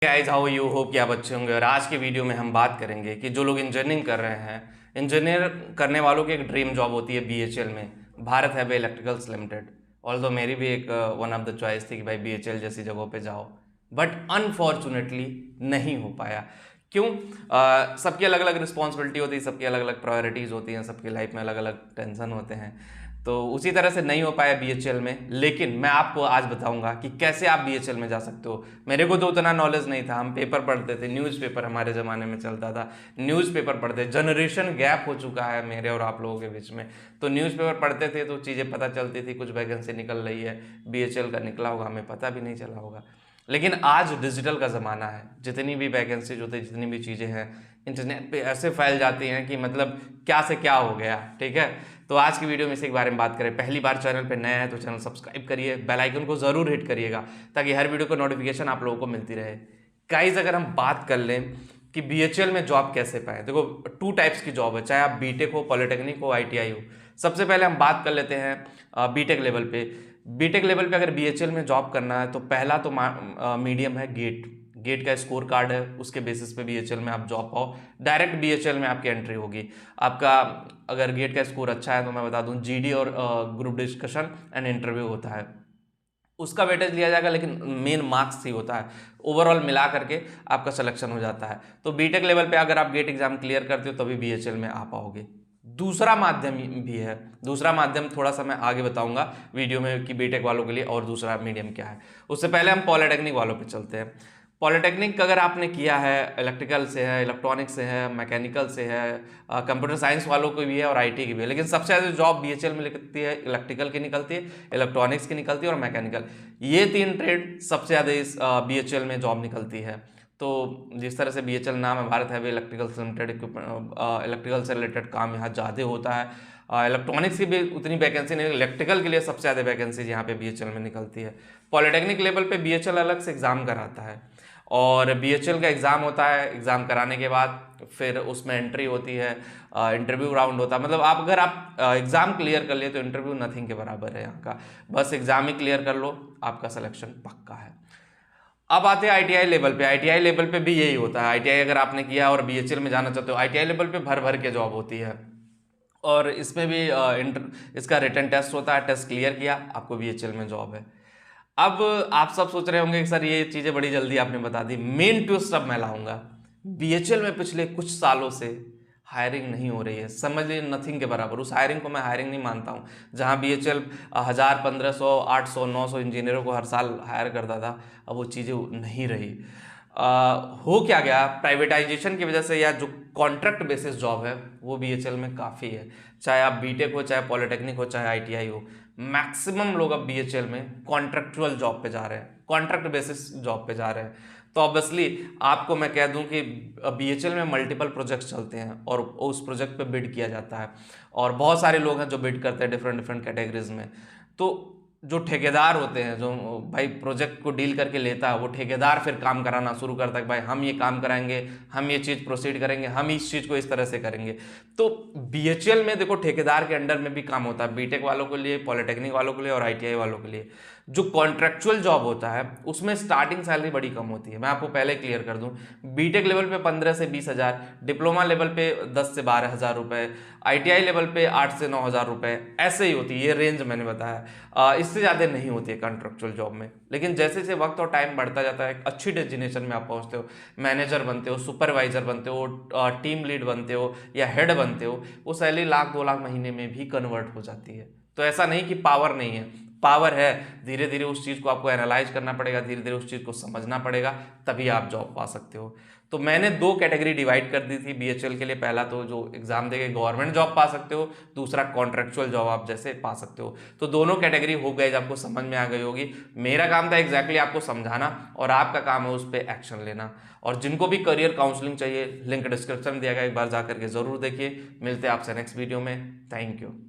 Guys how you hope कि आप अच्छे होंगे। और आज के वीडियो में हम बात करेंगे कि जो लोग इंजीनियरिंग कर रहे हैं, इंजीनियर करने वालों की एक ड्रीम जॉब होती है बीएचएल में, Bharat heavy electricals limited. Although मेरी भी एक वन ऑफ द चॉइस थी कि भाई बीएचएल जैसी जगहों पे जाओ, बट अनफॉर्चुनेटली नहीं हो पाया। क्यों? सबकी अलग अलग रिस्पॉन्सिबिलिटी होती है, सबकी अलग अलग प्रायोरिटीज़ होती हैं, सबकी लाइफ में अलग अलग टेंशन होते हैं। तो उसी तरह से नहीं हो पाया बीएचएल में। लेकिन मैं आपको आज बताऊंगा कि कैसे आप बीएचएल में जा सकते हो। मेरे को तो उतना नॉलेज नहीं था, हम पेपर पढ़ते थे, न्यूज़पेपर हमारे ज़माने में चलता था, न्यूज़पेपर पढ़ते। जनरेशन गैप हो चुका है मेरे और आप लोगों के बीच में। तो न्यूज़पेपर पढ़ते थे तो चीज़ें पता चलती थी, कुछ वैकेंसी निकल रही है, बीएचएल का निकला होगा, हमें पता भी नहीं चला होगा। लेकिन आज डिजिटल का ज़माना है, जितनी भी वैकेंसीज होती है, जितनी भी चीज़ें हैं, इंटरनेट पे ऐसे फैल जाती हैं कि मतलब क्या से क्या हो गया। ठीक है, तो आज की वीडियो में इसी के बारे में बात करें। पहली बार चैनल पे नया है तो चैनल सब्सक्राइब करिए, बेल आइकन को ज़रूर हिट करिएगा ताकि हर वीडियो को नोटिफिकेशन आप लोगों को मिलती रहे। गाइस, अगर हम बात कर लें कि बीएचएल में जॉब कैसे पाएँ, देखो टू टाइप्स की जॉब है, चाहे आप बीटेक हो, पॉलिटेक्निक हो, आईटीआई हो। सबसे पहले हम बात कर लेते हैं बीटेक लेवल पे। बीटेक लेवल पे अगर बीएचएल में जॉब करना है तो पहला तो मीडियम है गेट का स्कोर कार्ड है, उसके बेसिस पे बीएचएल में आप जॉब पाओ। डायरेक्ट बीएचएल में आपकी एंट्री होगी। आपका अगर गेट का स्कोर अच्छा है तो मैं बता दूं, जीडी और ग्रुप डिस्कशन एंड इंटरव्यू होता है, उसका वेटेज लिया जाएगा, लेकिन मेन मार्क्स ही होता है। ओवरऑल मिला करके आपका सिलेक्शन हो जाता है। तो बीटेक लेवल पे अगर आप गेट एग्जाम क्लियर करते हो तभी बीएचएल में आ पाओगे। दूसरा माध्यम भी है, दूसरा माध्यम थोड़ा सा मैं आगे बताऊंगा वीडियो में कि बीटेक वालों के लिए और दूसरा मीडियम क्या है। उससे पहले हम पॉलिटेक्निक वालों पे चलते हैं। पॉलिटेक्निक अगर आपने किया है, इलेक्ट्रिकल से है, इलेक्ट्रॉनिक्स से है, मैकेनिकल से है, कंप्यूटर साइंस वालों को भी है और आईटी की भी है, लेकिन सबसे ज़्यादा जॉब बीएचएल में निकलती है, इलेक्ट्रिकल की निकलती है, इलेक्ट्रॉनिक्स की निकलती है और मैकेनिकल। ये तीन ट्रेड सबसे ज़्यादा इस बीएचएल में जॉब निकलती है। तो जिस तरह से बीएचएल नाम है, Bharat heavy electricals limited, electrical से रिलेटेड काम यहाँ ज़्यादा होता है। इलेक्ट्रॉनिक्स की भी उतनी वैकेंसी नहीं, इलेक्ट्रिकल के लिए सबसे ज़्यादा वैकेंसी यहाँ पे बीएचएल में निकलती है। पॉलिटेक्निक लेवल पे बीएचएल अलग से एग्ज़ाम कराता है और बीएचएल का एग्ज़ाम होता है। एग्ज़ाम कराने के बाद फिर उसमें एंट्री होती है, इंटरव्यू राउंड होता है। मतलब आप अगर आप एग्ज़ाम क्लियर कर लिए तो इंटरव्यू नथिंग के बराबर है यहाँ का, बस एग्ज़ाम ही क्लियर कर लो, आपका सिलेक्शन पक्का है। अब आते हैं आईटीआई लेवल पे। आईटीआई लेवल पे भी यही होता है। आईटीआई अगर आपने किया और बीएचएल में जाना चाहते हो, आईटीआई लेवल पे भर भर के जॉब होती है और इसमें भी इसका रिटन टेस्ट होता है। टेस्ट क्लियर किया, आपको बीएचएल में जॉब है। अब आप सब सोच रहे होंगे कि सर ये चीज़ें बड़ी जल्दी आपने बता दी। मेन ट्विस्ट अब मैं लाऊंगा। बीएचएल में पिछले कुछ सालों से हायरिंग नहीं हो रही है, समझ लीजिए नथिंग के बराबर। उस हायरिंग को मैं हायरिंग नहीं मानता हूँ। जहाँ बीएचएल 1000, 1500, 800, 900 इंजीनियरों को हर साल हायर करता था, अब वो चीज़ें नहीं रही। हो क्या गया, प्राइवेटाइजेशन की वजह से या जो कॉन्ट्रैक्ट बेसिस जॉब है वो बीएचएल में काफ़ी है। चाहे आप बीटेक हो, चाहे पॉलिटेक्निक हो, चाहे आईटीआई हो, मैक्सिमम लोग अब बीएचएल में कॉन्ट्रैक्चुअल जॉब पे जा रहे हैं, कॉन्ट्रैक्ट बेसिस जॉब पे जा रहे हैं। तो ऑब्वियसली आपको मैं कह दूं कि बीएचएल में मल्टीपल प्रोजेक्ट्स चलते हैं और उस प्रोजेक्ट पे बिड किया जाता है और बहुत सारे लोग हैं जो बिड करते हैं डिफरेंट डिफरेंट कैटेगरीज में। तो जो ठेकेदार होते हैं, जो भाई प्रोजेक्ट को डील करके लेता है, वो ठेकेदार फिर काम कराना शुरू करता है कि भाई हम ये काम कराएंगे, हम ये चीज़ प्रोसीड करेंगे, हम इस चीज़ को इस तरह से करेंगे। तो बीएचएल में देखो ठेकेदार के अंडर में भी काम होता है, बीटेक वालों के लिए, पॉलिटेक्निक वालों के लिए और आईटीआई वालों के लिए। जो कॉन्ट्रेक्चुअल जॉब होता है उसमें स्टार्टिंग सैलरी बड़ी कम होती है। मैं आपको पहले क्लियर कर दूं, बीटेक लेवल पे 15 से 20 हज़ार, डिप्लोमा लेवल पे 10 से 12 हज़ार रुपये, आईटीआई लेवल पे 8 से 9 हज़ार रुपये, ऐसे ही होती है। ये रेंज मैंने बताया, इससे ज़्यादा नहीं होती है कॉन्ट्रेक्चुअल जॉब में। लेकिन जैसे जैसे वक्त और टाइम बढ़ता जाता है, एक अच्छी डेजिग्नेशन में आप पहुँचते हो, मैनेजर बनते हो, सुपरवाइजर बनते हो, टीम लीड बनते हो या हेड बनते हो, वो सैलरी 1-2 लाख महीने में भी कन्वर्ट हो जाती है। तो ऐसा नहीं कि पावर नहीं है, पावर है। धीरे धीरे उस चीज़ को आपको एनालाइज करना पड़ेगा, धीरे धीरे उस चीज़ को समझना पड़ेगा, तभी आप जॉब पा सकते हो। तो मैंने 2 कैटेगरी डिवाइड कर दी थी बीएचएल के लिए। पहला तो जो एग्जाम देके गवर्नमेंट जॉब पा सकते हो, दूसरा कॉन्ट्रेक्चुअल जॉब आप जैसे पा सकते हो। तो दोनों कैटेगरी हो गए, आपको समझ में आ गई होगी। मेरा काम था एग्जैक्टली आपको समझाना और आपका काम है उस पर एक्शन लेना। और जिनको भी करियर काउंसलिंग चाहिए, लिंक डिस्क्रिप्शन में दिया गया, एक बार जा करके जरूर देखिए। मिलते हैं आपसे नेक्स्ट वीडियो में। Thank you.